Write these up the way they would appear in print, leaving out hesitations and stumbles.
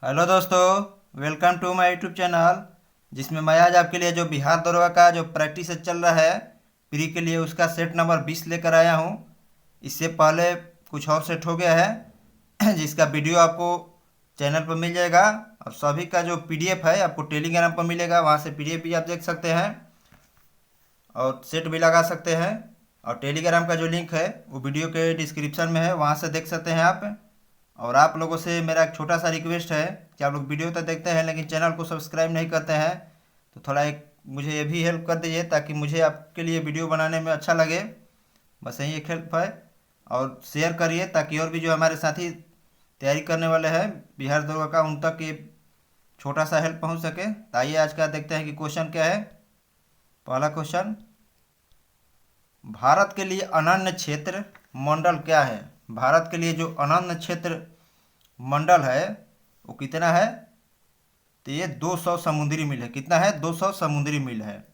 Hello दोस्तों, welcome to my YouTube channel. जिसमें मैं आज आपके लिए जो बिहार दरोगा का जो प्रैक्टिस चल रहा है प्री के लिए, उसका सेट नंबर 20 लेकर आया हूँ। इससे पहले कुछ और सेट हो गया है जिसका वीडियो आपको चैनल पर मिल जाएगा। और सभी का जो पीडीएफ है आपको टेलीग्राम पर मिलेगा, वहाँ से पीडीएफ भी आप देख सकते हैं और सेट भी लगा सकते हैं। और टेलीग्राम का जो लिंक है वो वीडियो के डिस्क्रिप्शन में है, वहाँ से देख सकते हैं आप। और आप लोगों से मेरा एक छोटा सा रिक्वेस्ट है कि आप लोग वीडियो तो देखते हैं लेकिन चैनल को सब्सक्राइब नहीं करते हैं, तो थोड़ा एक मुझे ये भी हेल्प कर दीजिए ताकि मुझे आपके लिए वीडियो बनाने में अच्छा लगे। बस यही एक हेल्प है। और शेयर करिए ताकि और भी जो हमारे साथी तैयारी करने वाले हैं बिहार दरोगा का, उन तक ये छोटा सा हेल्प पहुंच सके। तो आइए आज का देखते हैं कि क्वेश्चन क्या है। पहला क्वेश्चन, भारत के लिए अनन्य क्षेत्र मंडल क्या है? भारत के लिए जो अनन्य क्षेत्र मंडल है वो कितना है? तो ये 200 समुद्री मील है। कितना है? 200 समुद्री मील है।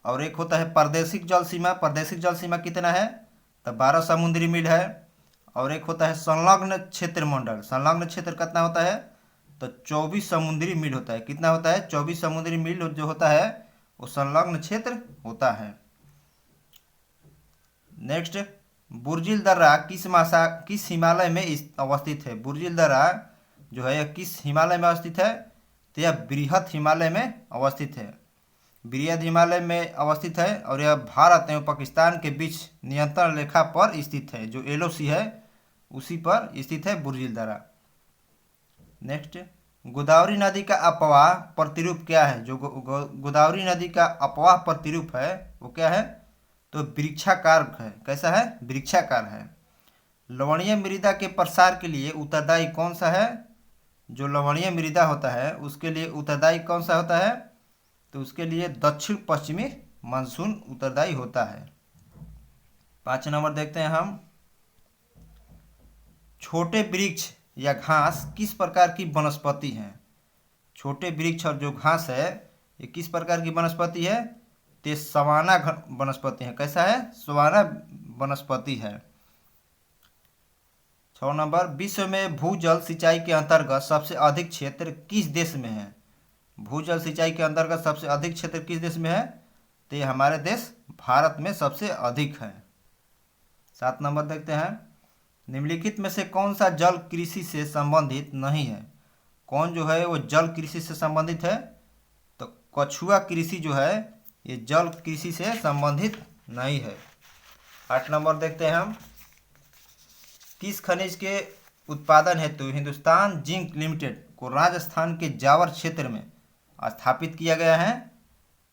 और एक होता है प्रादेशिक जल सीमा। प्रादेशिक जल सीमा कितना है? तो 12 समुद्री मील है। और एक होता है संलग्न क्षेत्र मंडल। संलग्न क्षेत्र कितना होता है? तो 24 समुद्री मील होता है। कितना होता है? 24 समुद्री मील जो होता है वो संलग्न क्षेत्र होता है। नेक्स्ट, बुर्जिल दर्रा किस हिमालय में अवस्थित है? बुर्जिल दर्रा जो है यह किस हिमालय में अवस्थित है? तो यह बृहद हिमालय में अवस्थित है। बृहद हिमालय में अवस्थित है और यह भारत एवं पाकिस्तान के बीच नियंत्रण रेखा पर स्थित है। जो एलओसी है उसी पर स्थित है बुर्जिल दर्रा। नेक्स्ट, गोदावरी नदी का अपवाह प्रतिरूप क्या है? जो गोदावरी नदी का अपवाह प्रतिरूप है वो क्या है? तो वृक्षाकार है। कैसा है? वृक्षाकार है। लवणीय मृदा के प्रसार के लिए उत्तरदायी कौन सा है? जो लवणीय मृदा होता है उसके लिए उत्तरदायी कौन सा होता है? तो उसके लिए दक्षिण पश्चिमी मानसून उत्तरदायी होता है। 5 नंबर देखते हैं हम। छोटे वृक्ष या घास किस प्रकार की वनस्पति हैं? छोटे वृक्ष और जो घास है ये किस प्रकार की वनस्पति है? ते सवाना वनस्पति है। कैसा है? सवाना वनस्पति है। 6 नंबर, विश्व में भूजल सिंचाई के अंतर्गत सबसे अधिक क्षेत्र किस देश में है? भूजल सिंचाई के अंतर्गत सबसे अधिक क्षेत्र किस देश में है? तो ये हमारे देश भारत में सबसे अधिक है। 7 नंबर देखते हैं। निम्नलिखित में से कौन सा जल कृषि से संबंधित नहीं है? कौन जो है वो जल कृषि से संबंधित है? तो कछुआ कृषि जो है ये जल कृषि से संबंधित नहीं है। 8 नंबर देखते हैं हम। किस खनिज के उत्पादन हेतु हिंदुस्तान जिंक लिमिटेड को राजस्थान के जावर क्षेत्र में स्थापित किया गया है?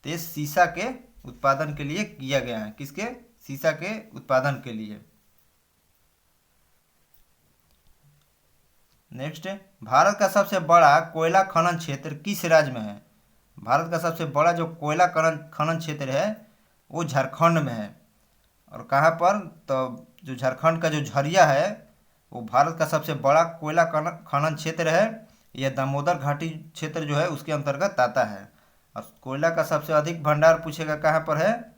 तो ये सीसा के उत्पादन के लिए किया गया है। किसके? सीसा के उत्पादन के लिए। नेक्स्ट, भारत का सबसे बड़ा कोयला खनन क्षेत्र किस राज्य में है? भारत का सबसे बड़ा जो कोयला खनन क्षेत्र है वो झारखंड में है। और कहाँ पर? तो जो झारखंड का जो झरिया है वो भारत का सबसे बड़ा कोयला खनन क्षेत्र है। यह दामोदर घाटी क्षेत्र जो है उसके अंतर्गत आता है। और कोयला का सबसे अधिक भंडार पूछेगा कहाँ पर है?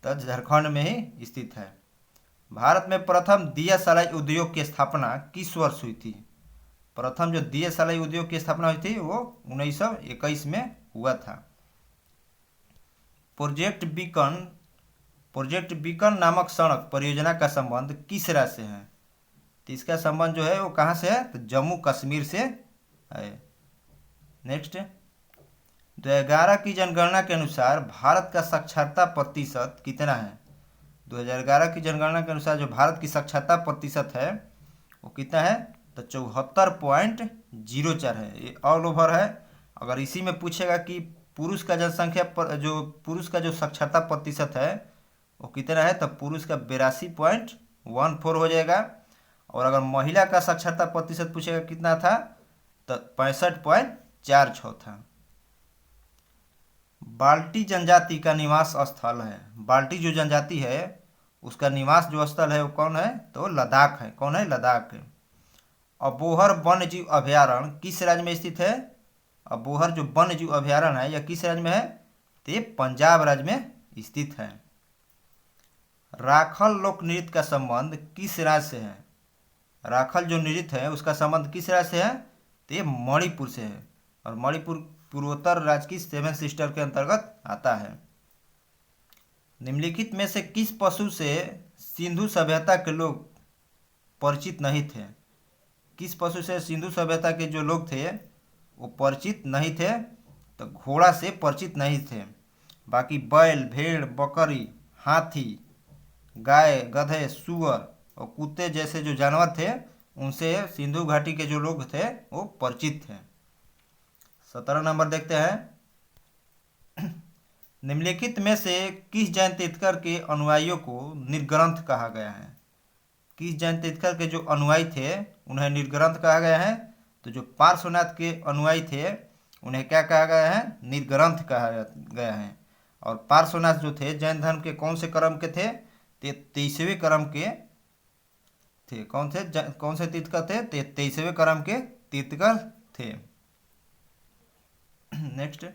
तो झारखंड में ही स्थित है। भारत में प्रथम दिया सलाई उद्योग की स्थापना किस वर्ष हुई थी? प्रथम जो दिया सलाई उद्योग की स्थापना हुई थी वो 1921 में हुआ था। प्रोजेक्ट बीकन नामक सड़क परियोजना का संबंध किस राज्य से है? तो इसका संबंध जो है वो कहाँ से है? तो जम्मू कश्मीर से है। नेक्स्ट, 2011 की जनगणना के अनुसार भारत का साक्षरता प्रतिशत कितना है? 2011 की जनगणना के अनुसार जो भारत की साक्षरता प्रतिशत है वो कितना है? तो 74.04 है। ये ऑल ओवर है। अगर इसी में पूछेगा कि पुरुष का जनसंख्या पर जो पुरुष का जो साक्षरता प्रतिशत है वो कितना है? तो पुरुष का 82.14 हो जाएगा। और अगर महिला का साक्षरता प्रतिशत पूछेगा कितना था? तो 65.46 था। बाल्टी जनजाति का निवास स्थल है। बाल्टी जो जनजाति है उसका निवास जो स्थल है वो कौन है? तो लद्दाख है। कौन है? लद्दाख है। अबोहर वन्य जीव अभयारण्य किस राज्य में स्थित है? अबोहर जो वन्य जीव अभयारण्य है यह किस राज्य में है? तो ये पंजाब राज्य में स्थित है। राखल लोक नृत्य का संबंध किस राज्य से है? राखल जो नृत्य है उसका संबंध किस राज्य से है? तो ये मणिपुर से है, और मणिपुर पूर्वोत्तर राज्य की 7 सिस्टर के अंतर्गत आता है। निम्नलिखित में से किस पशु से सिंधु सभ्यता के लोग परिचित नहीं थे? किस पशु से सिंधु सभ्यता के जो लोग थे वो परिचित नहीं थे? तो घोड़ा से परिचित नहीं थे। बाकी बैल, भेड़, बकरी, हाथी, गाय, गधे, सुअर और कुत्ते जैसे जो जानवर थे उनसे सिंधु घाटी के जो लोग थे वो परिचित थे। 17 नंबर देखते हैं। निम्नलिखित में से किस जैन तीर्थंकर के अनुयायियों को निर्ग्रंथ कहा गया है? किस जैन तीर्थंकर के जो अनुयायी थे उन्हें निर्ग्रंथ कहा गया है? तो जो पार्श्वनाथ के अनुयायी थे उन्हें क्या कहा गया है? निर्ग्रंथ कहा गया है। और पार्श्वनाथ जो थे जैन धर्म के कौन से क्रम के थे? 23वें क्रम के थे। कौन से तीर्थंकर थे? 23वें क्रम के तीर्थंकर थे। नेक्स्ट,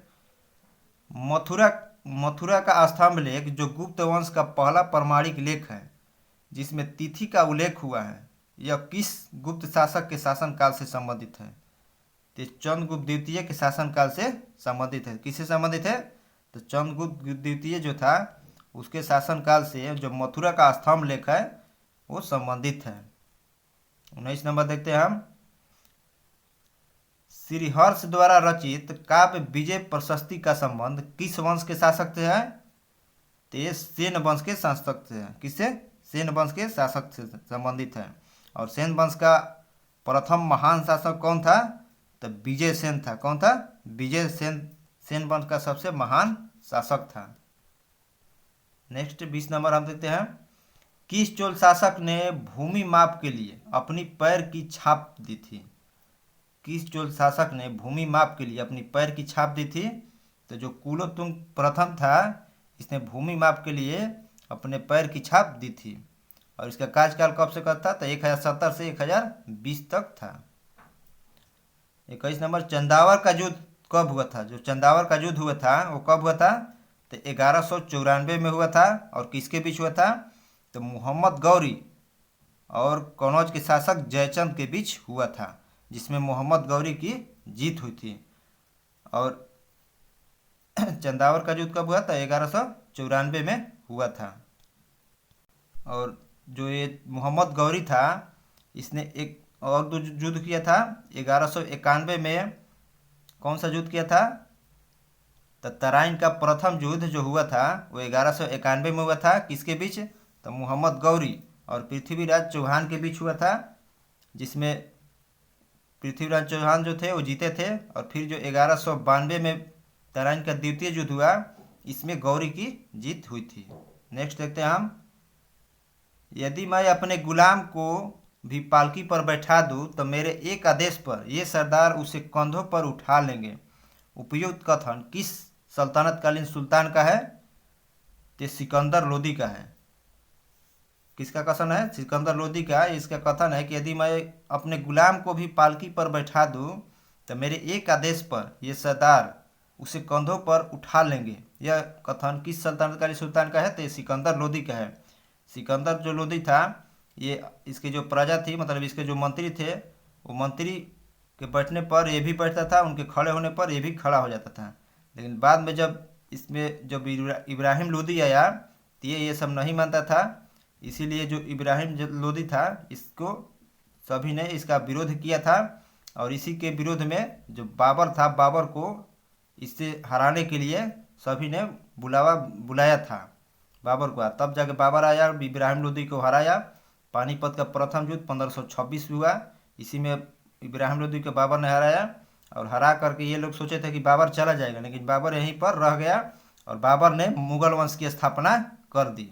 मथुरा का स्तंभ लेख जो गुप्त वंश का पहला प्रमाणिक लेख है जिसमें तिथि का उल्लेख हुआ है, यह किस गुप्त शासक के शासनकाल से संबंधित है? तो चंद्रगुप्त द्वितीय के शासनकाल से संबंधित है। किससे संबंधित है? तो चंद्रगुप्त द्वितीय जो था उसके शासनकाल से जो मथुरा का स्तंभ लेख है वो संबंधित है। 19 नंबर देखते हैं हम। श्रीहर्ष द्वारा रचित काव्य विजय प्रशस्ति का संबंध किस वंश के शासक से है? तो ये सेन वंश के शासक से है। किससे? सेन वंश के शासक से संबंधित है। और सेन वंश का प्रथम महान शासक कौन था? तो विजय सेन था। कौन था? विजय सेन सेन वंश का सबसे महान शासक था। नेक्स्ट 20 नंबर हम देखते हैं। किस चोल शासक ने भूमि माप के लिए अपनी पैर की छाप दी थी? किस चोल शासक ने भूमि माप के लिए अपनी पैर की छाप दी थी? तो जो कुलोत्तुंग प्रथम था इसने भूमि माप के लिए अपने पैर की छाप दी थी। और इसका कार्यकाल कब से कब था? तो 1070 से 1020 तक था। 21 नंबर, चंदावर का युद्ध कब हुआ था? जो चंदावर का युद्ध हुआ था वो कब हुआ था? तो 1194 में हुआ था। और किसके बीच हुआ था? तो मोहम्मद गौरी और कनौज के शासक जयचंद के बीच हुआ था, जिसमें मोहम्मद गौरी की जीत हुई थी। और चंदावर का युद्ध कब हुआ था? 1194 में हुआ था। और जो ये मोहम्मद गौरी था इसने एक और युद्ध किया था 1191 में। कौन सा युद्ध किया था? तो तराइन का प्रथम युद्ध जो हुआ था वो 1191 में हुआ था। किसके बीच? तो मोहम्मद गौरी और पृथ्वीराज चौहान के बीच हुआ था, जिसमें पृथ्वीराज चौहान जो थे वो जीते थे। और फिर जो 1192 में तराइन का द्वितीय युद्ध हुआ इसमें गौरी की जीत हुई थी। नेक्स्ट देखते हैं हम। यदि मैं अपने गुलाम को भी पालकी पर बैठा दूं तो मेरे एक आदेश पर ये सरदार उसे कंधों पर उठा लेंगे। उपयुक्त कथन किस सल्तनतकालीन सुल्तान का है? तो सिकंदर लोदी का है। किसका कथन है? सिकंदर लोदी का। इसका कथन है कि यदि मैं अपने गुलाम को भी पालकी पर बैठा दूं तो मेरे एक आदेश पर ये सरदार उसे कंधों पर उठा लेंगे। यह कथन किस सल्तनतकालीन सुल्तान का है? तो ये सिकंदर लोदी का है। सिकंदर जो लोदी था ये इसकी जो प्रजा थी, मतलब इसके जो मंत्री थे, वो मंत्री के बैठने पर ये भी बैठता था, उनके खड़े होने पर ये भी खड़ा हो जाता था। लेकिन बाद में जब इब्राहिम लोदी आया तो ये सब नहीं मानता था। इसीलिए जो इब्राहिम लोदी था इसको सभी ने इसका विरोध किया था। और इसी के विरोध में जो बाबर था, बाबर को इससे हराने के लिए सभी ने बुलाया था बाबर को। तब जाके बाबर आया, इब्राहिम लोदी को हराया। पानीपत का प्रथम युद्ध 1526 हुआ। इसी में इब्राहिम लोदी को बाबर ने हराया। और हरा करके ये लोग सोचे थे कि बाबर चला जाएगा, लेकिन बाबर यहीं पर रह गया और बाबर ने मुगल वंश की स्थापना कर दी।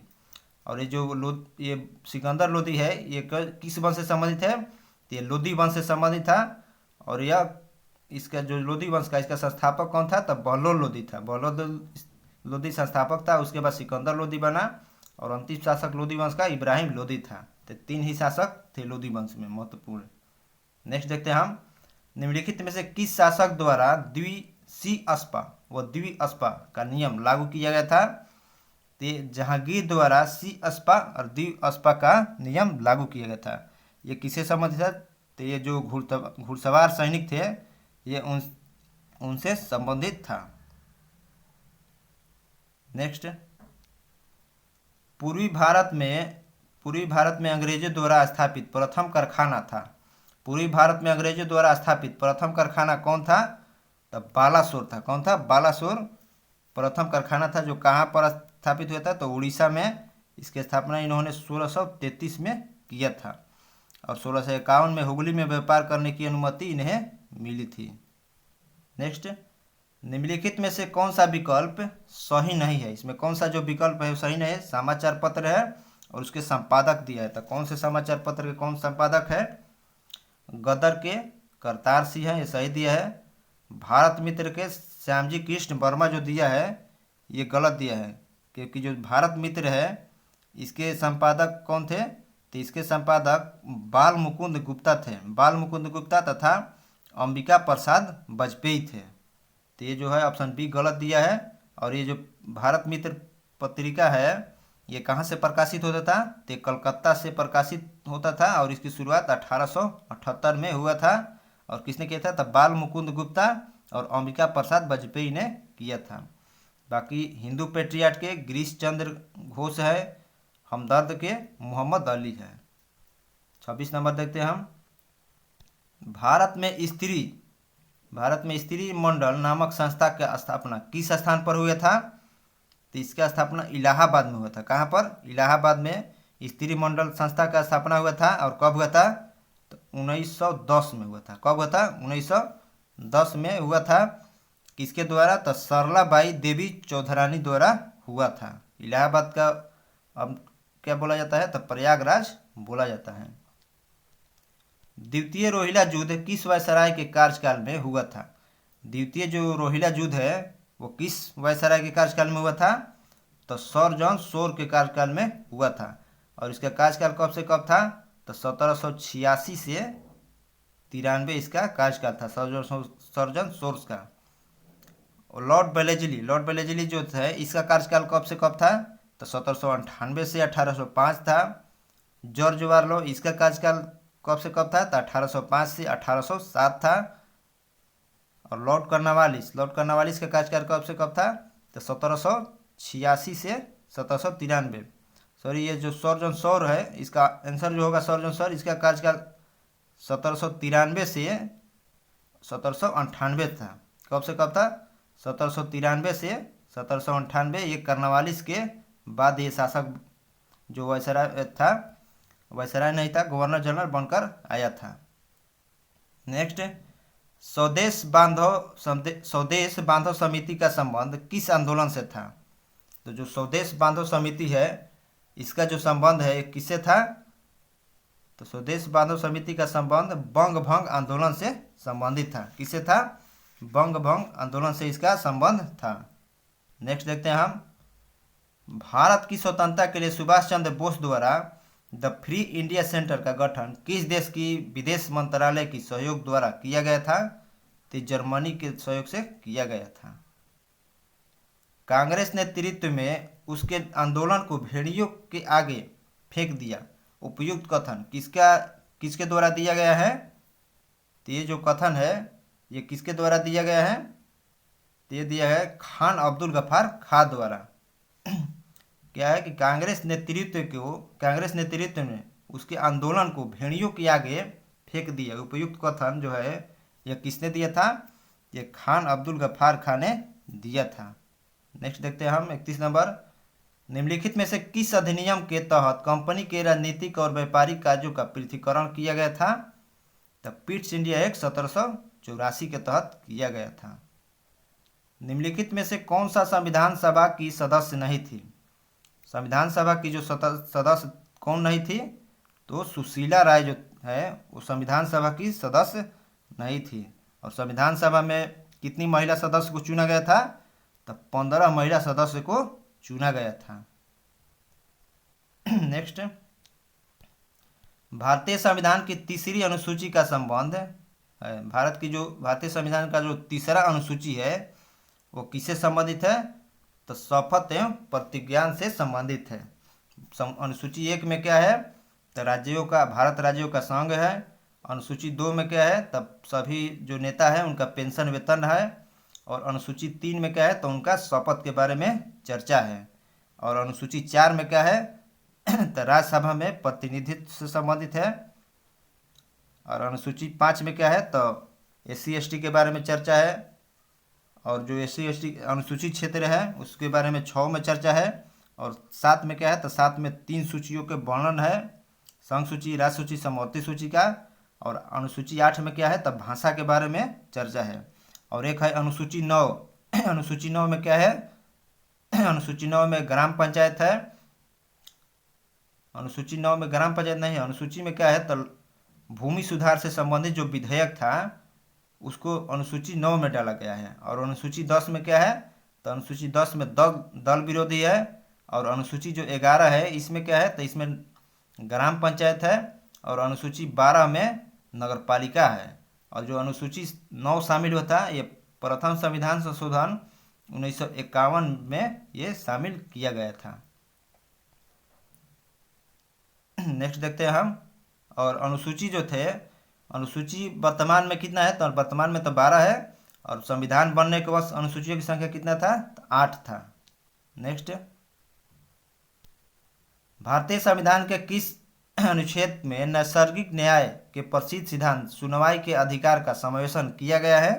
और ये सिकंदर लोदी है ये किस वंश से संबंधित है? तो ये लोदी वंश से संबंधित था। और यह इसका जो लोदी वंश का इसका संस्थापक कौन था? तब बहलोल लोदी था। बहलोल लोदी संस्थापक था। उसके बाद सिकंदर लोदी बना और अंतिम शासक लोदी वंश का इब्राहिम लोदी था। तो 3 ही शासक थे लोदी वंश में महत्वपूर्ण। नेक्स्ट देखते हैं हम। निम्नलिखित में से किस शासक द्वारा द्विसीअस्पा व द्विअस्पा का नियम लागू किया गया था? तो जहांगीर द्वारा सीअस्पा और द्विअस्पा का नियम लागू किया गया था। ये किससे संबंधित है? तो ये जो घुड़सवार सैनिक थे ये उनसे संबंधित था। नेक्स्ट, पूर्वी भारत में अंग्रेजों द्वारा स्थापित प्रथम कारखाना था। पूर्वी भारत में अंग्रेजों द्वारा स्थापित प्रथम कारखाना कौन था? तो बालासोर था। कौन था? बालासोर प्रथम कारखाना था। जो कहाँ पर स्थापित हुआ था? तो उड़ीसा में। इसकी स्थापना इन्होंने 1633 में किया था और 1651 में हुगली में व्यापार करने की अनुमति इन्हें मिली थी। नेक्स्ट, निम्नलिखित में से कौन सा विकल्प सही नहीं है? इसमें कौन सा जो विकल्प है वो सही नहीं है? समाचार पत्र है और उसके संपादक दिया है। तो कौन से समाचार पत्र के कौन संपादक है? गदर के करतार सिंह है, ये सही दिया है। भारत मित्र के श्यामजी कृष्ण वर्मा जो दिया है ये गलत दिया है, क्योंकि जो भारत मित्र है इसके संपादक कौन थे? तो इसके संपादक बाल मुकुंद गुप्ता थे। बाल मुकुंद गुप्ता तथा अंबिका प्रसाद वाजपेयी थे। तो ये जो है ऑप्शन बी गलत दिया है। और ये जो भारत मित्र पत्रिका है ये कहाँ से प्रकाशित होता था? तो कलकत्ता से प्रकाशित होता था और इसकी शुरुआत 1878 में हुआ था। और किसने किया था? तब बाल मुकुंद गुप्ता और अंबिका प्रसाद वाजपेयी ने किया था। बाकी हिंदू पेट्रियाट के गिरीश चंद्र घोष है। हमदर्द के मोहम्मद अली है। 26 नंबर देखते हैं हम। भारत में स्त्री मंडल नामक संस्था का स्थापना किस स्थान पर हुआ था? तो इसका स्थापना इलाहाबाद में हुआ था। कहाँ पर? इलाहाबाद में स्त्री मंडल संस्था का स्थापना हुआ था। और कब हुआ था? तो 1910 में हुआ था। कब हुआ था? 1910 में हुआ था। किसके द्वारा? तो सरलाबाई देवी चौधरानी द्वारा हुआ था। इलाहाबाद का अब क्या बोला जाता है? तो प्रयागराज बोला जाता है। द्वितीय रोहिला युद्ध किस वायसराय के कार्यकाल में हुआ था? द्वितीय जो रोहिला युद्ध है वो किस वायसराय के कार्यकाल में हुआ था? तो सर जॉन शोर के कार्यकाल में हुआ था। और इसका कार्यकाल कब से कब था? तो 1786 से 93 इसका कार्यकाल था, सर जॉन शोर का। और लॉर्ड बेलेजली जो थे इसका कार्यकाल कब से कब था? तो 1798 से 1805 था। जॉर्ज वार्लो इसका कार्यकाल कब से कब था? तो 1805 से 1807 था। और लॉर्ड कर्नवालिस का कार्यकाल कब से कब था? तो 1786 से 1793। सॉरी, ये जो सर जॉन शोर है इसका आंसर जो होगा सर जॉन शोर, इसका कार्यकाल 1793 से 1798 था। कब से कब था? 1793 से 1798। ये कर्नवालिस के बाद ये शासक जो वायसराय था, वायसराय नहीं था, गवर्नर जनरल बनकर आया था। नेक्स्ट, स्वदेश बांधो समिति का संबंध किस आंदोलन से था? तो जो स्वदेश बांधो समिति है इसका जो संबंध है किससे था? तो स्वदेश बांधो समिति का संबंध बंग भंग आंदोलन से संबंधित था। किससे था? बंग भंग आंदोलन से इसका संबंध था। नेक्स्ट देखते हैं हम। भारत की स्वतंत्रता के लिए सुभाष चंद्र बोस द्वारा द फ्री इंडिया सेंटर का गठन किस देश की विदेश मंत्रालय की सहयोग द्वारा किया गया था? तो जर्मनी के सहयोग से किया गया था। कांग्रेस नेतृत्व में उसके आंदोलन को भेड़ियों के आगे फेंक दिया। उपयुक्त कथन किसके द्वारा दिया गया है? तो ये जो कथन है ये किसके द्वारा दिया गया है? तो ये दिया है खान अब्दुल गफ्फार खां द्वारा। क्या है कि कांग्रेस नेतृत्व ने उसके आंदोलन को भेड़ियों के आगे फेंक दिया। उपयुक्त कथन जो है यह किसने दिया था? ये खान अब्दुल गफ्फार खां ने दिया था। नेक्स्ट देखते हैं हम 31 नंबर। निम्नलिखित में से किस अधिनियम के तहत कंपनी के राजनीतिक और व्यापारिक कार्यों का पृथकीकरण किया गया था? तो पिट्स इंडिया एक्ट 1784 के तहत किया गया था। निम्नलिखित में से कौन सा संविधान सभा की सदस्य नहीं थी? संविधान सभा की जो सदस्य कौन नहीं थी? तो सुशीला राय जो है वो संविधान सभा की सदस्य नहीं थी। और संविधान सभा में कितनी महिला सदस्य को चुना गया था? तो 15 महिला सदस्य को चुना गया था। नेक्स्ट, भारतीय संविधान की तीसरी अनुसूची का संबंध है। भारतीय संविधान का जो तीसरा अनुसूची है वो किससे संबंधित है? तो शपथ एवं प्रतिज्ञा से संबंधित है। अनुसूची 1 में क्या है? तो भारत राज्यों का संघ है। अनुसूची 2 में क्या है, तब सभी जो नेता है उनका पेंशन वेतन है। और अनुसूची 3 में क्या है, तो उनका शपथ के बारे में चर्चा है। और अनुसूची 4 में क्या है, तो राज्यसभा में प्रतिनिधित्व से संबंधित है। और अनुसूची 5 में क्या है, तो SC ST के बारे में चर्चा है। और जो SC ST अनुसूचित क्षेत्र है उसके बारे में 6 में चर्चा है। और 7 में क्या है, तो 7 में 3 सूचियों के वर्णन है, संघ सूची, राज्य सूची, समवर्ती सूची का। और अनुसूची 8 में क्या है, तब भाषा के बारे में चर्चा है। और एक है अनुसूची 9। अनुसूची 9 में क्या है, अनुसूची 9 में ग्राम पंचायत है। अनुसूची 9 में ग्राम पंचायत नहीं है, अनुसूची में क्या है, तो भूमि सुधार से संबंधित जो विधेयक था उसको अनुसूची 9 में डाला गया है। और अनुसूची 10 में क्या है, तो अनुसूची 10 में दल विरोधी है। और अनुसूची जो 11 है इसमें क्या है, तो इसमें ग्राम पंचायत है। और अनुसूची 12 में नगर पालिका है। और जो अनुसूची 9 शामिल होता है, ये प्रथम संविधान संशोधन 1951 में ये शामिल किया गया था। नेक्स्ट देखते हैं हम। और अनुसूची जो थे, अनुसूची वर्तमान में कितना है, तो वर्तमान में तो 12 है। और संविधान बनने के वर्ष अनुसूचियों की संख्या कितना था, तो 8 था। नेक्स्ट, भारतीय संविधान के किस अनुच्छेद में नैसर्गिक न्याय के प्रसिद्ध सिद्धांत सुनवाई के अधिकार का समावेशन किया गया है,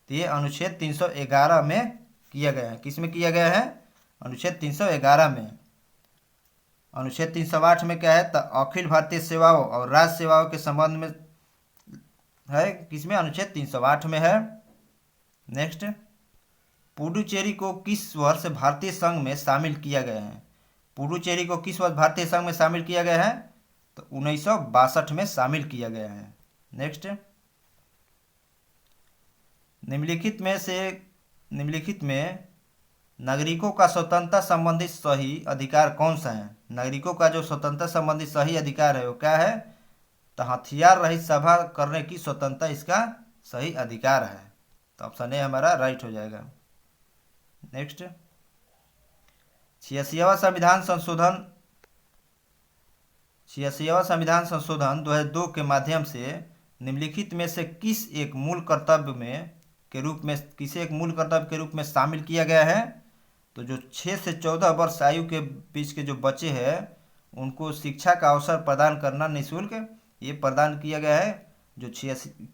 तो ये अनुच्छेद 311 में किया गया है। किस में किया गया है, अनुच्छेद 311 में। अनुच्छेद 308 में क्या है, तो अखिल भारतीय सेवाओं और राज्य सेवाओं के संबंध में है, किसमें, अनुच्छेद 308 में है। नेक्स्ट, पुडुचेरी को किस वर्ष भारतीय संघ में शामिल किया गया है, पुडुचेरी को किस वर्ष भारतीय संघ में शामिल किया गया है, तो 1962 में शामिल किया गया है। नेक्स्ट, निम्नलिखित में नागरिकों का स्वतंत्रता संबंधित सही अधिकार कौन सा है। नागरिकों का जो स्वतंत्रता संबंधित सही अधिकार है वो क्या है, तो हथियार रहित सभा करने की स्वतंत्रता इसका सही अधिकार है। तो ऑप्शन ए हमारा राइट हो जाएगा। नेक्स्ट, 86वां संविधान संशोधन 2002 के माध्यम से निम्नलिखित में से किसे एक मूल कर्तव्य के रूप में शामिल किया गया है, तो जो 6 से 14 वर्ष आयु के बीच के जो बच्चे हैं उनको शिक्षा का अवसर प्रदान करना निःशुल्क ये प्रदान किया गया है, जो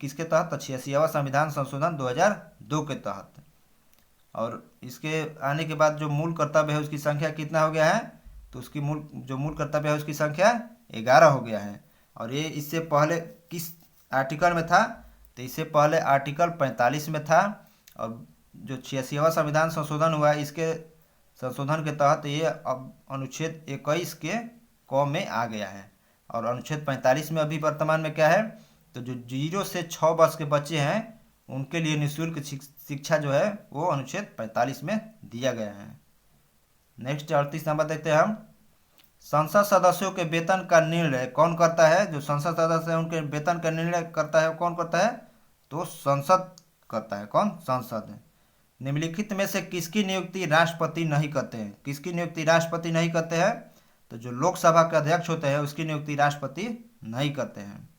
किसके तहत, तो 86वां संविधान संशोधन 2002 के तहत। और इसके आने के बाद जो मूल कर्तव्य है उसकी संख्या कितना हो गया है, तो उसकी मूल कर्तव्य है उसकी संख्या 11 हो गया है। और ये इससे पहले किस आर्टिकल में था, तो इससे पहले आर्टिकल 45 में था। और जो 86वां संविधान संशोधन हुआ इसके संशोधन के तहत ये अब अनुच्छेद 21 के क में आ गया है। और अनुच्छेद 45 में अभी वर्तमान में क्या है, तो जो 0 से 6 वर्ष के बच्चे हैं उनके लिए निःशुल्क शिक्षा जो है वो अनुच्छेद 45 में दिया गया है। नेक्स्ट 38 नंबर देखते हैं हम। संसद सदस्यों के वेतन का निर्णय कौन करता है, जो संसद सदस्य है उनके वेतन का निर्णय करता है कौन करता है, तो संसद करता है। कौन, संसद। निम्नलिखित में से किसकी नियुक्ति राष्ट्रपति नहीं करते हैं, किसकी नियुक्ति राष्ट्रपति नहीं करते हैं, तो जो लोकसभा के अध्यक्ष होते हैं उसकी नियुक्ति राष्ट्रपति नहीं करते हैं।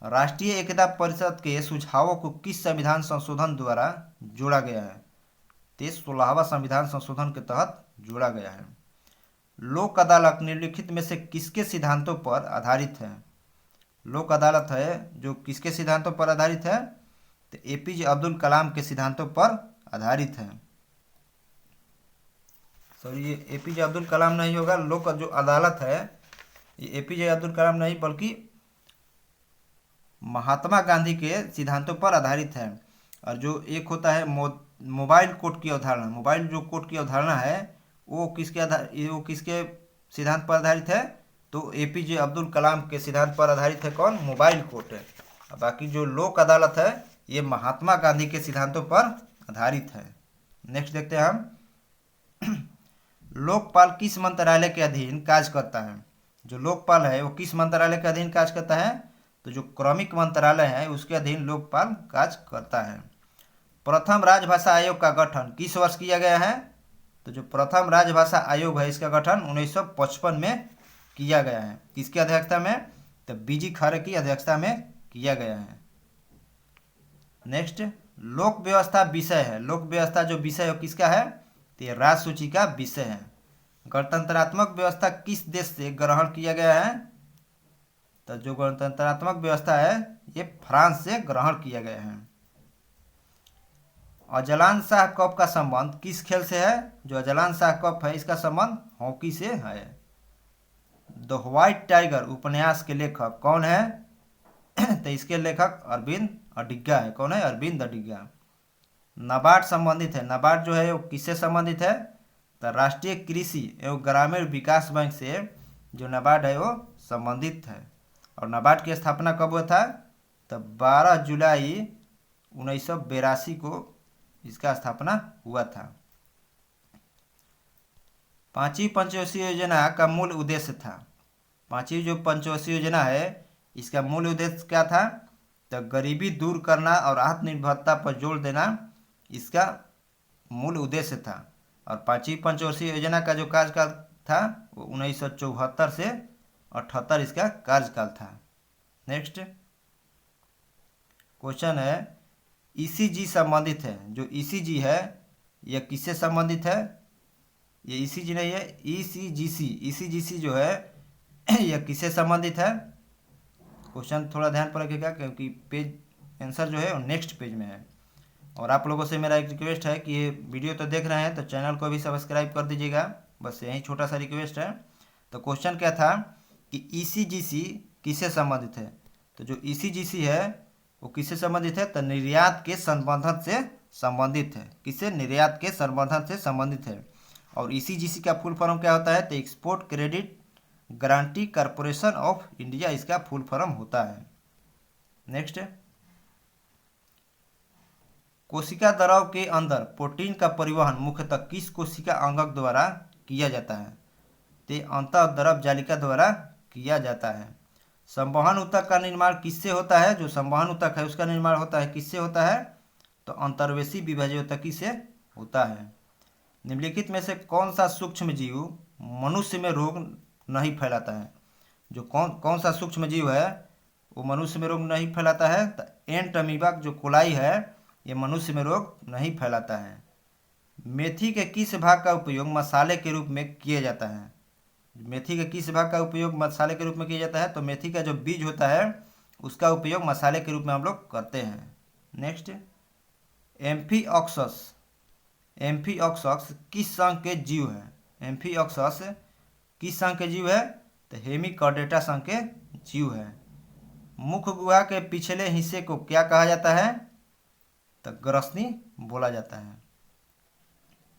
राष्ट्रीय एकता परिषद के सुझावों को किस संविधान संशोधन द्वारा जोड़ा गया है, तो 16वां संविधान संशोधन के तहत जोड़ा गया है। लोक अदालत निम्नलिखित में से किसके सिद्धांतों पर आधारित है, लोक अदालत है जो किसके सिद्धांतों पर आधारित है, तो APJ अब्दुल कलाम के सिद्धांतों पर आधारित है। सॉरी, ये APJ अब्दुल कलाम नहीं होगा, लोक जो अदालत है ये APJ अब्दुल कलाम नहीं बल्कि महात्मा गांधी के सिद्धांतों पर आधारित है। और जो एक होता है मोबाइल कोर्ट की अवधारणा, मोबाइल जो कोर्ट की अवधारणा है वो किसके सिद्धांत पर आधारित है, तो APJ अब्दुल कलाम के सिद्धांत पर आधारित है। कौन, मोबाइल कोर्ट है। बाकी जो लोक अदालत है ये महात्मा गांधी के सिद्धांतों पर आधारित है। नेक्स्ट देखते हैं हम। लोकपाल किस मंत्रालय के अधीन कार्य करता है, जो लोकपाल है वो किस मंत्रालय के अधीन कार्य करता है, तो जो क्रमिक मंत्रालय है उसके अधीन लोकपाल कार्य करता है। प्रथम राजभाषा आयोग का गठन किस वर्ष किया गया है, तो जो प्रथम राजभाषा आयोग है इसका गठन 1955 में किया गया है। किसकी अध्यक्षता में, तो बीजी खरे की अध्यक्षता में किया गया है। नेक्स्ट, लोक व्यवस्था विषय है। लोक व्यवस्था जो विषय है किसका है, तो ये राज सूची का विषय है। गणतंत्रात्मक व्यवस्था किस देश से ग्रहण किया गया है, तो जो गणतंत्रात्मक व्यवस्था है ये फ्रांस से ग्रहण किया गया है। अजलान शाह कप का संबंध किस खेल से है, जो अजलान शाह कप है इसका संबंध हॉकी से है। द व्हाइट टाइगर उपन्यास के लेखक कौन है, तो इसके लेखक अरविंद अडिगा है। कौन है, अरविंद अडिगा। नाबार्ड संबंधित है। नाबार्ड जो है वो किससे संबंधित है, तो राष्ट्रीय कृषि एवं ग्रामीण विकास बैंक से जो नाबार्ड है वो संबंधित है। और नाबार्ड की स्थापना कब हुआ था, तो 12 जुलाई 1982 को इसका स्थापना हुआ था। पांचवी पंचवर्षीय योजना का मूल उद्देश्य था। पांचवी जो पंचवर्षीय योजना है इसका मूल उद्देश्य क्या था, तो गरीबी दूर करना और आत्मनिर्भरता पर जोर देना इसका मूल उद्देश्य था। और पांचवी पंचवर्षीय योजना का जो कार्यकाल था वो 1974 से 78 इसका कार्यकाल था। नेक्स्ट क्वेश्चन है, ईसीजी संबंधित है। जो ईसीजी है यह किससे संबंधित है, ये ईसीजी नहीं है, ईसीजीसी। ईसीजीसी जो है यह किससे संबंधित है। क्वेश्चन थोड़ा ध्यान पर रखिएगा क्योंकि पेज आंसर जो है वो नेक्स्ट पेज में है। और आप लोगों से मेरा एक रिक्वेस्ट है कि ये वीडियो तो देख रहे हैं तो चैनल को भी सब्सक्राइब कर दीजिएगा, बस यही छोटा सा रिक्वेस्ट है। तो क्वेश्चन क्या था कि ईसीजीसी किससे संबंधित है, तो जो ईसीजीसी है वो किससे संबंधित है, तो निर्यात के संवर्धन से संबंधित है। किससे, निर्यात के संवर्धन से संबंधित है। और ईसीजीसी का फुल फॉर्म क्या होता है, तो export credit guarantee corporation of India इसका फुल फॉर्म होता है। नेक्स्ट, कोशिका द्रव के अंदर प्रोटीन का परिवहन मुख्यतः किस कोशिका अंगक द्वारा किया जाता है, तो अंतःद्रव जालिका द्वारा किया जाता है। संवहन ऊतक का निर्माण किससे होता है, जो संवहन ऊतक है उसका निर्माण होता है किससे होता है, तो अंतर्वेशी विभाज्योतकी से होता है। निम्नलिखित में से कौन सा सूक्ष्म जीव मनुष्य में रोग नहीं फैलाता है, जो कौन सा सूक्ष्म जीव है वो मनुष्य में रोग नहीं फैलाता है, तो एंट अमीबा जो कोलाई है ये मनुष्य में रोग नहीं फैलाता है। मेथी के किस भाग का उपयोग मसाले के रूप में किया जाता है, मेथी के किस भाग का उपयोग मसाले के रूप में किया जाता है, तो मेथी का जो बीज होता है उसका उपयोग मसाले के रूप में हम लोग करते हैं। नेक्स्ट, एम्फीऑक्सस। एम्फीऑक्सस किस संघ के जीव है, एम्फीऑक्सस किस संघ के जीव है, तो हेमिकॉर्डेटा संघ के जीव है। मुख गुहा के पिछले हिस्से को क्या कहा जाता है, तो ग्रसनी बोला जाता है।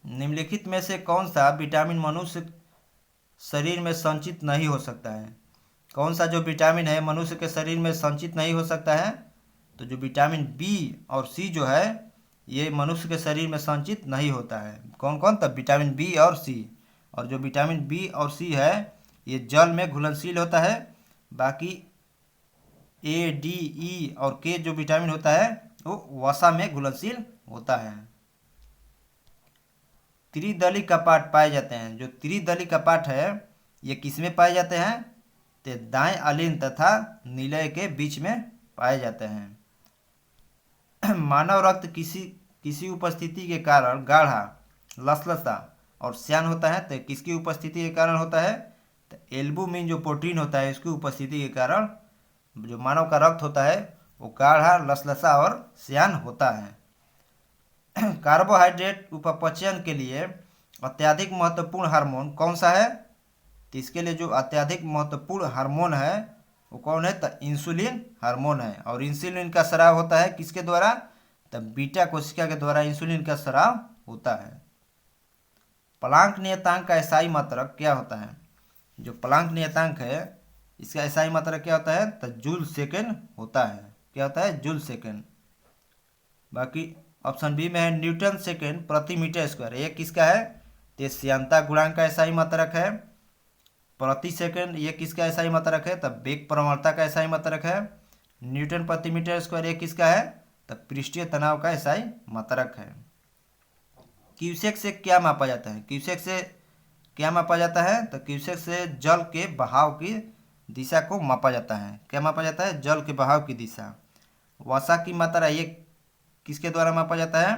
निम्नलिखित में से कौन सा विटामिन मनुष्य शरीर में संचित नहीं हो सकता है, कौन सा जो विटामिन है मनुष्य के शरीर में संचित नहीं हो सकता है, तो जो विटामिन बी और सी जो है ये मनुष्य के शरीर में संचित नहीं होता है। कौन कौन, तब विटामिन बी और सी। और जो विटामिन बी और सी है ये जल में घुलनशील होता है, बाकी ए डी ई और के जो विटामिन होता है वो वसा में घुलनशील होता है। त्रिदली कपाट पाए जाते हैं। जो त्रिदली कपाट है ये किसमें पाए जाते हैं, तो दाएं अलिंद तथा नीलय के बीच में पाए जाते हैं। मानव रक्त किसी उपस्थिति के कारण गाढ़ा, लसलसा और श्यान होता है, तो किसकी उपस्थिति के कारण होता है, तो एल्बुमिन जो प्रोटीन होता है इसकी उपस्थिति के कारण जो मानव का रक्त होता है वो गाढ़ा, लसलसा और श्यान होता है। कार्बोहाइड्रेट उपपचयन के लिए अत्यधिक महत्वपूर्ण हार्मोन कौन सा है, तो इसके लिए जो अत्यधिक महत्वपूर्ण हार्मोन है वो कौन है, तो इंसुलिन हार्मोन है। और इंसुलिन का स्राव होता है किसके द्वारा, तो बीटा कोशिका के द्वारा इंसुलिन का स्राव होता है। प्लांक नियतांक का एसआई मात्रक क्या होता है, जो प्लांक नियतांक है इसका एसआई मात्रक क्या होता है, तो जूल सेकेंड होता है। क्या होता है, जूल सेकेंड। बाकी ऑप्शन बी में है न्यूटन सेकेंड प्रति मीटर स्क्वायर, ये किसका है, तो श्यानता गुणांक का एसआई मात्रक है। प्रति सेकंड ये किसका एसआई मात्रक है, तब वेग प्रवणता का एसआई मात्रक है। न्यूटन प्रति मीटर स्क्वायर ये किसका है, तब पृष्ठीय तनाव का एसआई मात्रक है। क्यूसेक से क्या मापा जाता है, क्यूसेक से क्या मापा जाता है, तो क्यूसेक से जल के बहाव की दिशा को मापा जाता है। क्या मापा जाता है? जल के बहाव की दिशा। वसा की मात्रा ये किसके द्वारा मापा जाता है?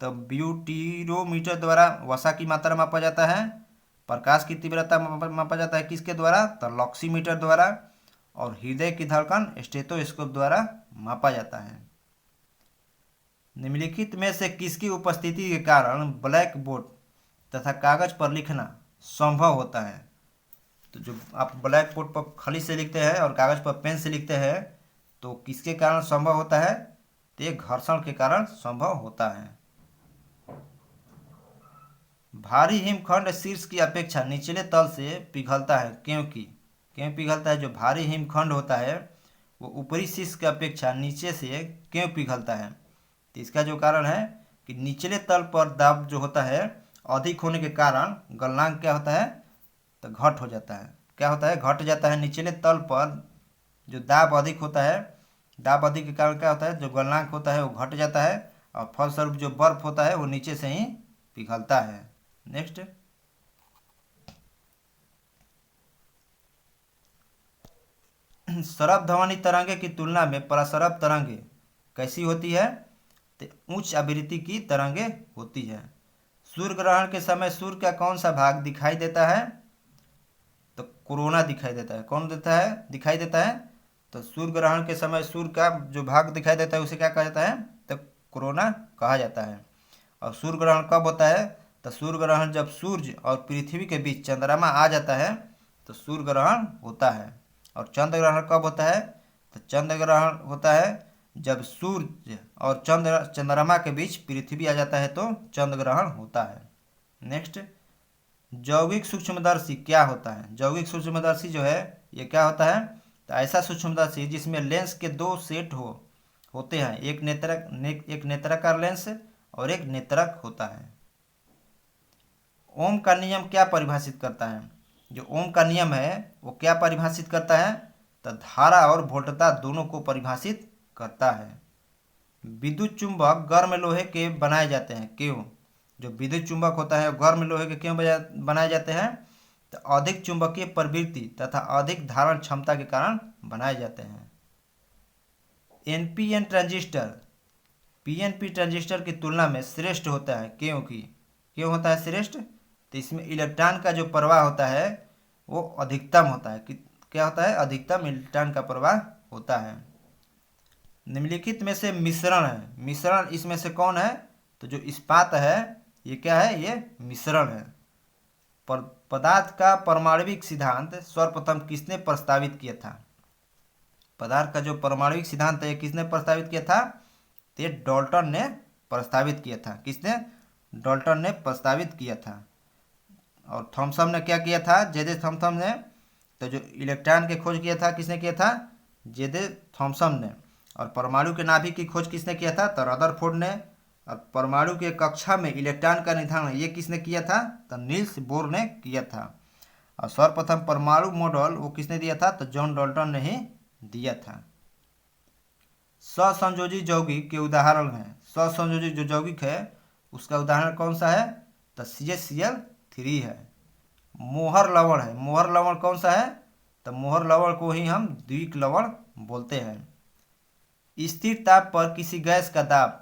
तो ब्यूटीरोमीटर द्वारा वसा की मात्रा मापा जाता है। प्रकाश की तीव्रता मापा जाता है किसके द्वारा? तो लॉक्सीमीटर द्वारा। और हृदय की धड़कन स्टेथोस्कोप द्वारा मापा जाता है। निम्नलिखित में से किसकी उपस्थिति के कारण ब्लैक बोर्ड तथा कागज पर लिखना संभव होता है? तो जो आप ब्लैक बोर्ड पर खली से लिखते हैं और कागज पर पेन से लिखते हैं, तो किसके कारण संभव होता है? तो ये घर्षण के कारण संभव होता है। भारी हिमखंड शीर्ष की अपेक्षा निचले तल से पिघलता है क्योंकि क्यों पिघलता है? जो भारी हिमखंड होता है वो ऊपरी शीर्ष की अपेक्षा नीचे से क्यों पिघलता है? तो इसका जो कारण है कि निचले तल पर दाब जो होता है अधिक होने के कारण गलनांक क्या होता है? तो घट हो जाता है। क्या होता है? घट जाता है। निचले तल पर जो दाब अधिक होता है, दाब अधिक के कारण क्या होता है? जो गलनांक होता है वो घट जाता है और फलस्वरूप जो बर्फ होता है वो नीचे से ही पिघलता है। नेक्स्ट, सरब ध्वनि तरंगे की तुलना में परासरब तरंगे कैसी होती है? तो उच्च आवृत्ति की तरंगे होती है। सूर्य ग्रहण के समय सूर्य का कौन सा भाग दिखाई देता है? तो कोरोना दिखाई देता है। कौन देता है? दिखाई देता है। तो सूर्य ग्रहण के समय सूर्य का जो भाग दिखाई देता है उसे क्या कहा जाता है? तो कोरोना कहा जाता है। और सूर्य ग्रहण कब होता है? तो सूर्य ग्रहण जब सूर्य और पृथ्वी के बीच चंद्रमा आ जाता है तो सूर्य ग्रहण होता है। और चंद्र ग्रहण कब होता है? तो चंद्र ग्रहण होता है जब सूर्य और चंद्रमा के बीच पृथ्वी आ जाता है तो चंद्र ग्रहण होता है। नेक्स्ट, यौगिक सूक्ष्मदर्शी क्या होता है? यौगिक सूक्ष्मदर्शी जो है ये क्या होता है? तो ऐसा सूक्ष्मदर्शी जिसमें लेंस के दो सेट होते हैं, एक नेत्राकार लेंस और एक नेत्रक होता है। ओम का नियम क्या परिभाषित करता है? जो ओम का नियम है वो क्या परिभाषित करता है? तो धारा और वोल्टता दोनों को परिभाषित करता है। विद्युत चुंबक गर्म लोहे के बनाए जाते हैं क्यों? जो विद्युत चुंबक होता है गर्म लोहे के क्यों बनाए जाते हैं? तो अधिक चुंबकीय प्रवृत्ति तथा अधिक धारण क्षमता के कारण बनाए जाते हैं। एनपीएन ट्रांजिस्टर पीएनपी ट्रांजिस्टर की तुलना में श्रेष्ठ होता है क्यों होता है श्रेष्ठ? तो इसमें इलेक्ट्रॉन का जो प्रवाह होता है वो अधिकतम होता है। क्या होता है? अधिकतम इलेक्ट्रॉन का प्रवाह होता है। निम्नलिखित में से मिश्रण इसमें से कौन है? तो जो इस्पात है ये क्या है? ये मिश्रण है। पदार्थ का परमाणविक सिद्धांत सर्वप्रथम किसने प्रस्तावित किया था? पदार्थ का जो परमाणविक सिद्धांत है ये किसने प्रस्तावित किया था? तो डाल्टन ने प्रस्तावित किया था। किसने? डाल्टन ने प्रस्तावित किया था। और थॉमसन ने क्या किया था? जे थॉमसन ने। तो जो इलेक्ट्रॉन के खोज किया था किसने किया था? जे थॉमसन ने। और परमाणु के नाभिक की खोज किसने किया था? तो रदरफोर्ड ने। और परमाणु के कक्षा में इलेक्ट्रॉन का निर्धारण ये किसने किया था? तो नील्स बोर ने किया था। और सर्वप्रथम परमाणु मॉडल वो किसने दिया था? तो जॉन डाल्टन ने ही दिया था। सहसंयोजी यौगिक के उदाहरण हैं। सहसंयोजी जो यौगिक है उसका उदाहरण कौन सा है? तो CaCl3 है। मोहर लवण है। मोहर लवण कौन सा है? तो मोहर लवण को ही हम द्विक लवण बोलते हैं। स्थिर ताप पर किसी गैस का दाब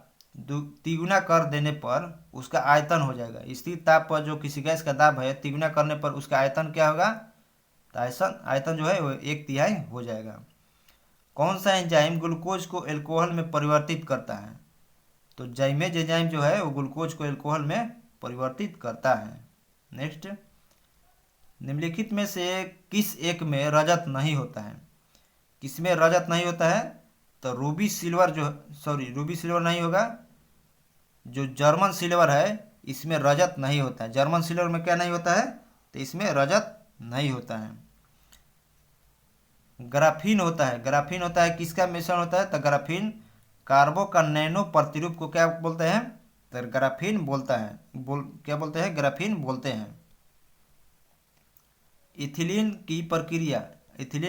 तिगुना कर देने पर उसका आयतन हो जाएगा। स्थिर ताप पर जो किसी गैस का दाब है तिगुना करने पर उसका आयतन क्या होगा? तो आयतन जो है वो 1/3 हो जाएगा। कौन सा एंजाइम ग्लूकोज को एल्कोहल में परिवर्तित करता है? तो जाइमेज एंजाइम जो है वो ग्लूकोज को एल्कोहल में परिवर्तित करता है। नेक्स्ट, निम्नलिखित में से किस एक में रजत नहीं होता है? किसमें रजत नहीं होता है? तो रूबी सिल्वर नहीं होगा। जो जर्मन सिल्वर है इसमें रजत नहीं होता है। जर्मन सिल्वर में क्या नहीं होता है? तो इसमें रजत नहीं होता है। ग्राफीन होता है। ग्राफीन होता है किसका मिश्रण होता है? तो ग्राफीन कार्बो का नैनो प्रतिरूप को क्या बोलते हैं? तो ग्राफीन बोलता है। क्या बोलते हैं? ग्राफीन बोलते हैं। इथिलीन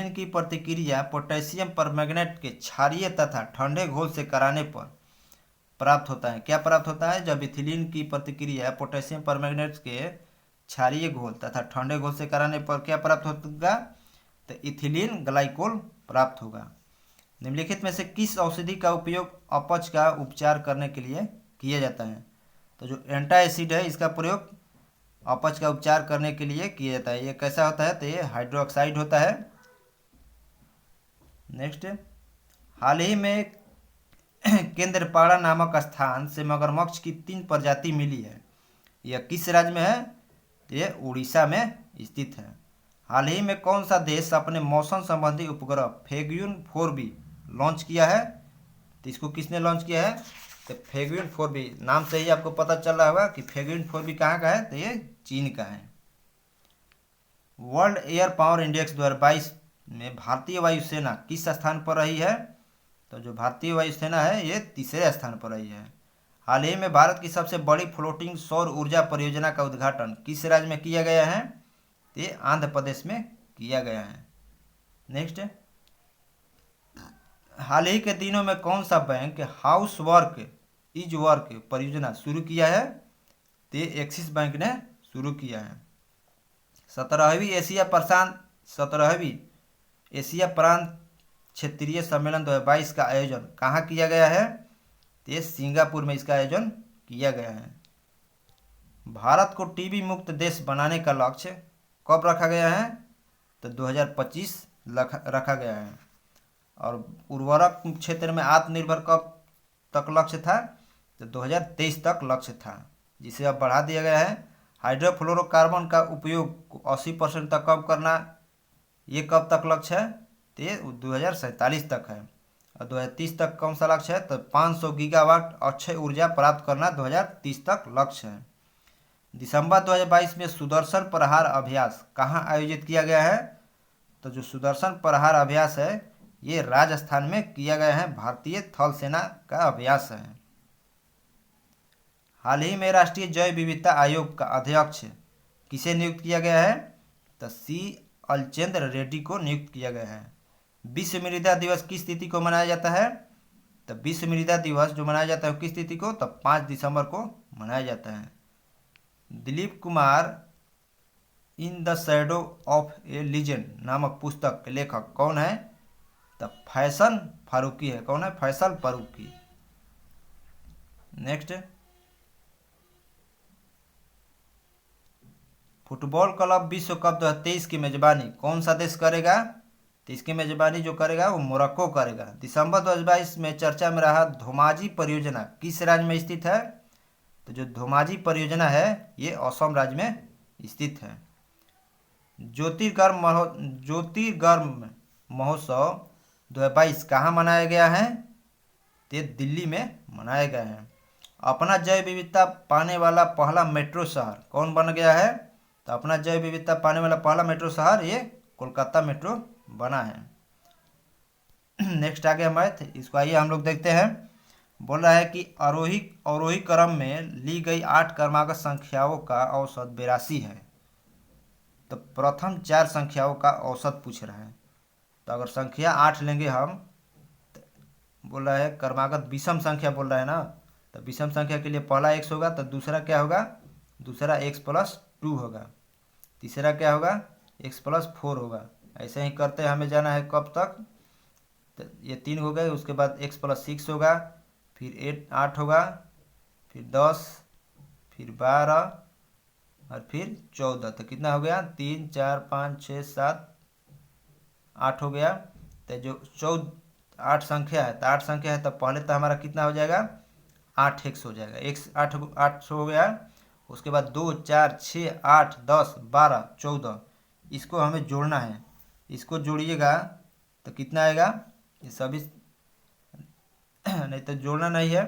की प्रतिक्रिया पोटेशियम परमैंगनेट के क्षारीय तथा ठंडे घोल से कराने पर प्राप्त होता है। क्या प्राप्त होता है? जब इथिलीन की प्रतिक्रिया पोटेशियम परमैंगनेट के क्षारीय घोल तथा ठंडे घोल से कराने पर क्या प्राप्त होगा? तो इथिलीन ग्लाइकोल प्राप्त होगा। निम्नलिखित में से किस औषधि का उपयोग अपच का उपचार करने के लिए किया जाता है? तो जो एंटासिड है इसका प्रयोग अपच का उपचार करने के लिए किया जाता है। ये कैसा होता है? तो ये हाइड्रोक्साइड होता है। नेक्स्ट, हाल ही में केंद्रपाड़ा नामक स्थान से मगरमच्छ की 3 प्रजाति मिली है। यह किस राज्य में है? ये उड़ीसा में स्थित है। हाल ही में कौन सा देश अपने मौसम संबंधी उपग्रह फेग्यून 4B लॉन्च किया है? तो इसको किसने लॉन्च किया है? तो फेग्यून 4B, नाम से ही आपको पता चल रहा होगा कि फेग्यून 4B कहाँ का है? तो ये चीन का है। वर्ल्ड एयर पावर इंडेक्स 2022 में भारतीय वायुसेना किस स्थान पर रही है? तो जो भारतीय वायुसेना है ये 3रे स्थान पर रही है। हाल ही में भारत की सबसे बड़ी फ्लोटिंग सौर ऊर्जा परियोजना का उद्घाटन किस राज्य में किया गया है? तो ये आंध्र प्रदेश में किया गया है। नेक्स्ट, हाल ही के दिनों में कौन सा bank house work is work परियोजना शुरू किया है? तो ये एक्सिस बैंक ने शुरू किया है। 17वीं एशिया प्रांत क्षेत्रीय सम्मेलन 2022 का आयोजन कहाँ किया गया है? तो ये सिंगापुर में इसका आयोजन किया गया है। भारत को टीबी मुक्त देश बनाने का लक्ष्य कब रखा गया है? तो 2025 रखा गया है। और उर्वरक क्षेत्र में आत्मनिर्भर कब तक लक्ष्य था? तो 2023 तक लक्ष्य था, जिसे अब बढ़ा दिया गया है। हाइड्रोफ्लोरोकार्बन का उपयोग 80% तक कब करना, ये कब तक लक्ष्य है? तो ये 2047 तक है। और 2030 तक कौन सा लक्ष्य है? तो 500 गीगावाट अक्षय ऊर्जा प्राप्त करना 2030 तक लक्ष्य है। दिसंबर 2022 में सुदर्शन प्रहार अभ्यास कहाँ आयोजित किया गया है? तो जो सुदर्शन प्रहार अभ्यास है ये राजस्थान में किया गया है। भारतीय थल सेना का अभ्यास है। हाल ही में राष्ट्रीय जैव विविधता आयोग का अध्यक्ष किसे नियुक्त किया गया है? तो सी अलचंद्र रेड्डी को नियुक्त किया गया है। विश्व मृदा दिवस किस तिथि को मनाया जाता है? तो विश्व मृदा दिवस जो मनाया जाता है किस तिथि को? तो 5 दिसंबर को मनाया जाता है। Dilip Kumar in the shadow of A legend नामक पुस्तक के लेखक कौन है? तो फैसल फारूकी है। कौन है? Faisal Faruqui. Next, football club विश्व कप 2023 की मेजबानी कौन सा देश करेगा? तो इसकी मेजबानी जो करेगा वो मोरक्को करेगा। दिसंबर 2022 में चर्चा में रहा धोमाजी परियोजना किस राज्य में स्थित है? तो जो धोमाजी परियोजना है ये असम राज्य में स्थित है। ज्योतिर्गर्म महोत्सव 2022 कहाँ मनाया गया है? तो ये दिल्ली में मनाया गया है। अपना जैव विविधता पाने वाला पहला मेट्रो शहर कौन बन गया है? तो अपना जैव विविधता पाने वाला पहला मेट्रो शहर ये कोलकाता मेट्रो बना है। नेक्स्ट आ गया मैथ, इसको आइए हम लोग देखते हैं। बोल रहा है कि अवरोही क्रम में ली गई 8 क्रमागत संख्याओं का औसत 82 है। तो प्रथम 4 संख्याओं का औसत पूछ रहा है। तो अगर संख्या 8 लेंगे हम, बोल रहा है क्रमागत विषम संख्या बोल रहा है ना, तो विषम संख्या के लिए पहला x होगा, तो दूसरा क्या होगा? दूसरा x+2 होगा। तीसरा क्या होगा? x+4 होगा। ऐसे ही करते हमें जाना है कब तक? तो ये 3 हो गए, उसके बाद x+6 होगा, फिर 8 होगा, फिर 10, फिर 12 और फिर 14। तो कितना हो गया? 3, 4, 5, 6, 7, 8 हो गया। तो जो 8 संख्या है, तो 8 संख्या है तो पहले तो हमारा कितना हो जाएगा? 8x हो जाएगा। x 8 हो गया। उसके बाद 2, 4, 6, 8, 10, 12, 14 इसको हमें जोड़ना है। इसको जोड़िएगा तो कितना आएगा? ये सभी नहीं तो जोड़ना नहीं है।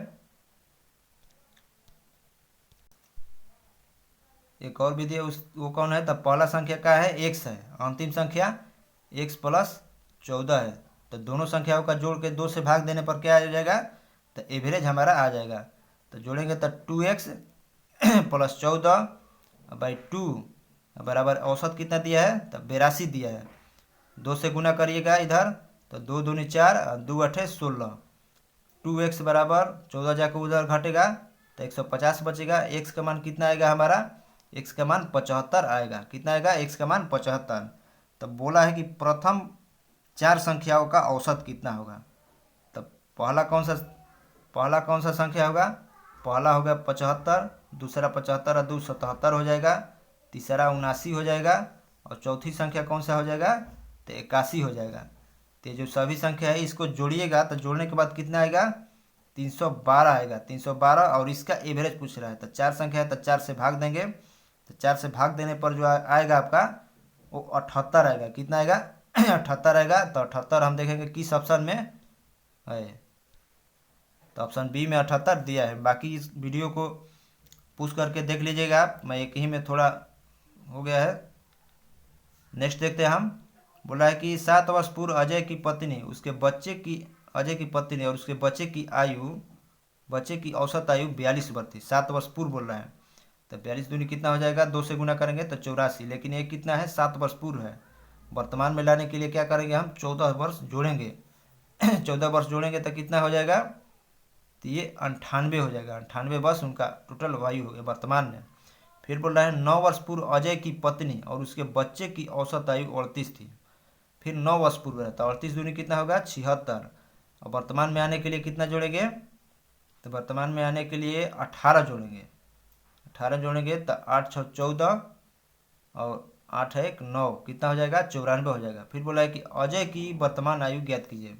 एक और विधि है, वो कौन है? तो पहला संख्या का है x है, अंतिम संख्या x+14 है। तो दोनों संख्याओं का जोड़ के 2 से भाग देने पर क्या आ जाएगा? तो एवरेज हमारा आ जाएगा। तो जोड़ेंगे तो 2x + 14/2 बराबर औसत कितना दिया है? तो 82 दिया है। 2 से गुना करिएगा इधर, तो 2 दूनी 4 और 2 8 16। 2x बराबर 14 जाकर उधर घटेगा तो 150 बचेगा। x का मान कितना आएगा हमारा? x का मान 75 आएगा। कितना आएगा? x का मान 75। तब बोला है कि प्रथम 4 संख्याओं का औसत कितना होगा। तब पहला कौन सा संख्या होगा। पहला होगा 75, दूसरा 75 और 2 77 हो जाएगा, तीसरा 79 हो जाएगा, और चौथी संख्या कौन सा हो जाएगा, तो 81 हो जाएगा। तो ये जो सभी संख्या है इसको जोड़िएगा तो जोड़ने के बाद कितना आएगा, 312 आएगा। 312 और इसका एवरेज पूछ रहा है, तो 4 संख्या है तो 4 से भाग देंगे। तो 4 से भाग देने पर जो आएगा आपका वो 78 आएगा। कितना आएगा 78 आएगा। तो 78 हम देखेंगे किस ऑप्शन में है, तो ऑप्शन बी में 78 दिया है। बाकी इस वीडियो को पुश करके देख लीजिएगा आप, मैं एक ही में थोड़ा हो गया है। नेक्स्ट देखते हैं हम। बोला है कि 7 वर्ष पूर्व अजय की पत्नी और उसके बच्चे की औसत आयु 42 वर्ष थी। 7 वर्ष पूर्व बोल रहा है, तो 42 दूनी कितना हो जाएगा, 2 से गुना करेंगे तो 84। लेकिन ये कितना है, 7 वर्ष पूर्व है। वर्तमान में लाने के लिए क्या करेंगे, हम 14 वर्ष जोड़ेंगे। 14 वर्ष जोड़ेंगे तो कितना हो जाएगा, तो ये 98 हो जाएगा। 98 वर्ष उनका टोटल आयु हो गया वर्तमान में। फिर बोल रहा है 9 वर्ष पूर्व अजय की पत्नी और उसके बच्चे की औसत आयु 38 थी। फिर 9 वर्ष पूर्व रहता है, 38 दूनी कितना होगा, 76। और वर्तमान में आने के लिए कितना जोड़ेंगे, तो वर्तमान में आने के लिए 18 जोड़ेंगे। 18 जोड़ेंगे तो 8 6 14 और 8 1 9, कितना हो जाएगा, 94 हो जाएगा। फिर बोला है कि अजय की वर्तमान आयु ज्ञात कीजिए।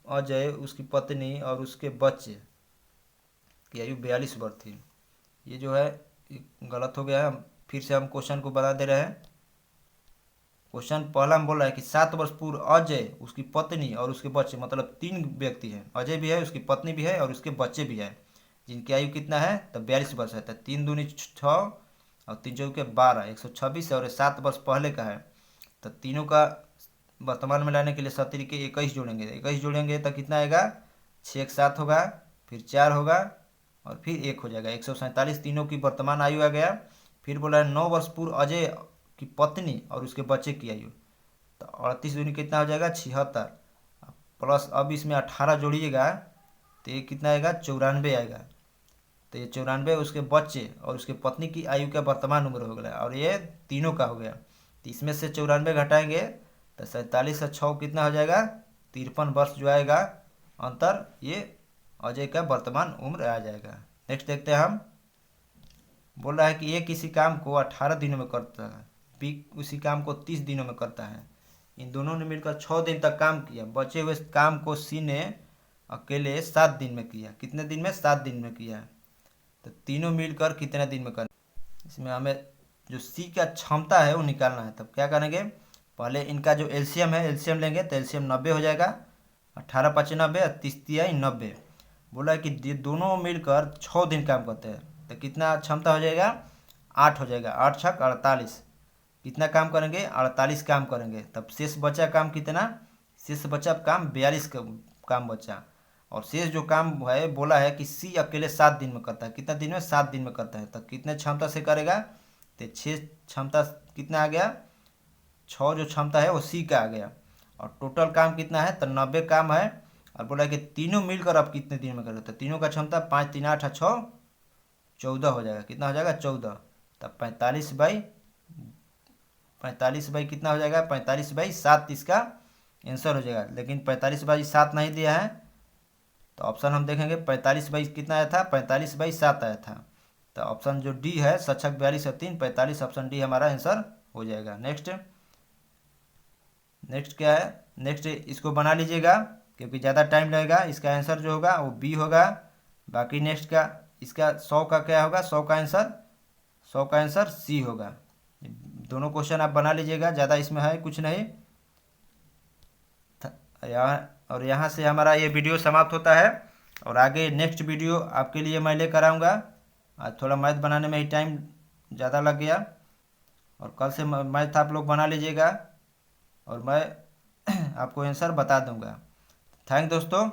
अजय उसकी पत्नी और उसके बच्चे की आयु 42 वर्ष थी। ये जो है गलत हो गया है। फिर से हम क्वेश्चन को बता दे रहे हैं। क्वेश्चन पहला में बोल रहा है कि 7 वर्ष पूर्व अजय, उसकी पत्नी और उसके बच्चे, मतलब 3 व्यक्ति हैं। अजय भी है, उसकी पत्नी भी है और उसके बच्चे भी हैं, जिनकी आयु कितना है, तो 42 वर्ष है। तो 3 दूनी 6 और 3 चौके 12, 126 है, और 7 वर्ष पहले का है। तो तीनों का वर्तमान में लाने के लिए 70 के 21 जोड़ेंगे। 21 जोड़ेंगे तो कितना आएगा, 6 1 7 होगा, फिर 4 होगा और फिर 1 हो जाएगा। 147 तीनों की वर्तमान आयु आ गया। फिर बोला है 9 वर्ष पूर्व अजय की पत्नी और उसके बच्चे की आयु, तो 38 दूनी कितना हो जाएगा, 76 प्लस अब इसमें 18 जोड़िएगा तो ये कितना आएगा, 94 आएगा। तो ये 94 उसके बच्चे और उसके पत्नी की आयु का वर्तमान उम्र हो गया, और ये तीनों का हो गया। तो इसमें से 94 घटाएंगे तो 47 से 6 कितना हो जाएगा, 53 वर्ष जो आएगा अंतर, ये अजय का वर्तमान उम्र आ जाएगा। नेक्स्ट देखते हैं हम। बोल रहा है कि ये किसी काम को 18 दिनों में करता है, बी उसी काम को 30 दिनों में करता है। इन दोनों ने मिलकर 6 दिन तक काम किया। बचे हुए काम को सी ने अकेले 7 दिन में किया। कितने दिन में, 7 दिन में किया। तो तीनों मिलकर कितने दिन में कर, इसमें हमें जो सी का क्षमता है वो निकालना है। तब क्या करेंगे, पहले इनका जो एलसीएम है, एलसीएम लेंगे तो एलसीएम 90 हो जाएगा। 18 5 90 और 30 तिहाई 90। बोला है कि दोनों मिलकर 6 दिन काम करते हैं, तो कितना क्षमता हो जाएगा, 8 हो जाएगा। 8 छक 48, कितना काम करेंगे, 48 काम करेंगे। तब शेष बचा काम कितना, शेष बचा काम 42 का काम बचा। और शेष जो काम है बोला है कि सी अकेले 7 दिन में करता है। कितना दिन में, 7 दिन में करता है। तब कितने क्षमता से करेगा, तो 6 क्षमता कितना आ गया, 6 जो क्षमता है वो सी का आ गया। और टोटल काम कितना है, तो 90 काम है। और बोला कि तीनों मिलकर अब कितने दिन में करें, तो तीनों का क्षमता 5 3 8 6 14 हो जाएगा। कितना हो जाएगा, 14। तब 45 बाई कितना हो जाएगा, 45 बाई 7 इसका आंसर हो जाएगा। लेकिन 45 बाई 7 नहीं दिया है, तो ऑप्शन हम देखेंगे 45 बाई कितना आया था, 45 बाई 7 आया था। तो ऑप्शन जो डी है, 7 6 42 और 3 45, ऑप्शन डी हमारा आंसर हो जाएगा। नेक्स्ट क्या है, नेक्स्ट इसको बना लीजिएगा क्योंकि ज़्यादा टाइम लगेगा। इसका आंसर जो होगा वो बी होगा। बाकी नेक्स्ट का इसका 100 का क्या होगा, 100 का आंसर सी होगा। दोनों क्वेश्चन आप बना लीजिएगा, ज़्यादा इसमें है कुछ नहीं। और यहाँ से हमारा ये वीडियो समाप्त होता है, और आगे नेक्स्ट वीडियो आपके लिए मैं लेकर आऊँगा। आज थोड़ा मैथ बनाने में ही टाइम ज़्यादा लग गया, और कल से मैथ आप लोग बना लीजिएगा और मैं आपको आंसर बता दूंगा। थैंक दोस्तों।